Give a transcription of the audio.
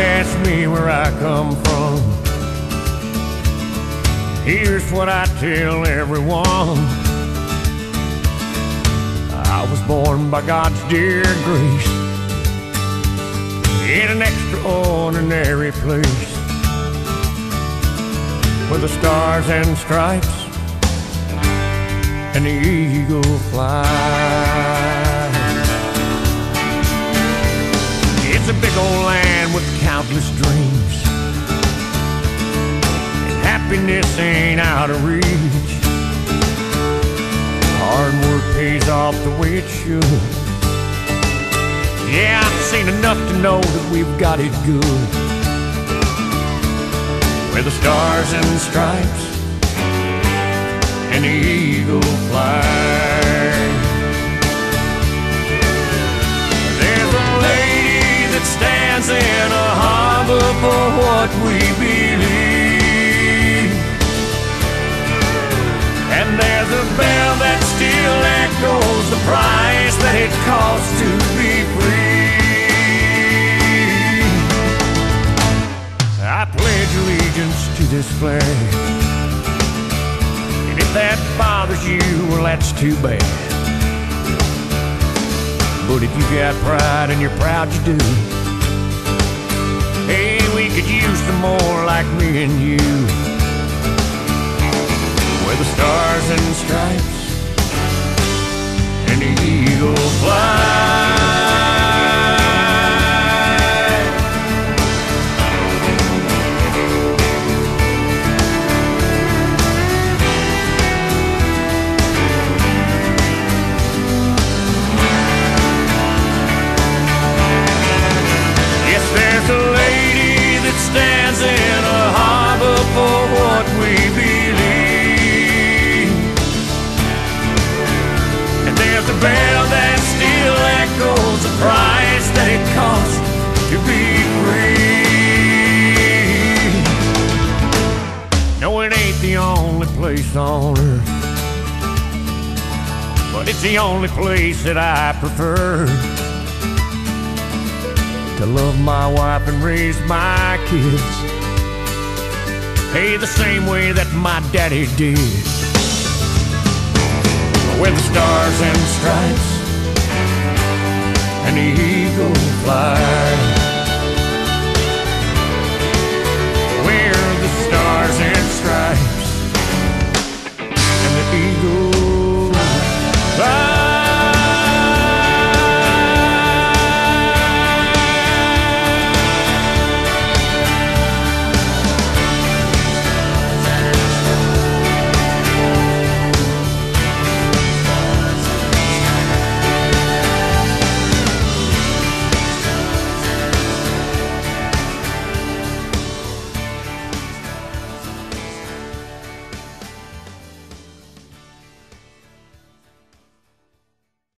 ask me where I come from, here's what I tell everyone. I was born by God's dear grace in an extraordinary place where the stars and stripes and the eagle fly. It's a big old land with countless dreams, and happiness ain't out of reach. Hard work pays off the way it should. Yeah, I've seen enough to know that we've got it good, where the stars and stripes and the eagle fly. There's a lady that stands in a harbor for what we believe, and there's a bell that still echoes the price that it costs to be free. I pledge allegiance to this flag, and if that bothers you, well, that's too bad. But if you got pride and you're proud you do, hey, we could use some more like me and you, where the stars and stripes and the eagle fly. Yes, there's a lady that stands in a harbor for what we believe, and there's a bell that still echoes the price that it costs to be free. No, it ain't the only place on earth, but it's the only place that I prefer to love my wife and raise my kids, hey, the same way that my daddy did, where the stars and stripes and the eagle fly.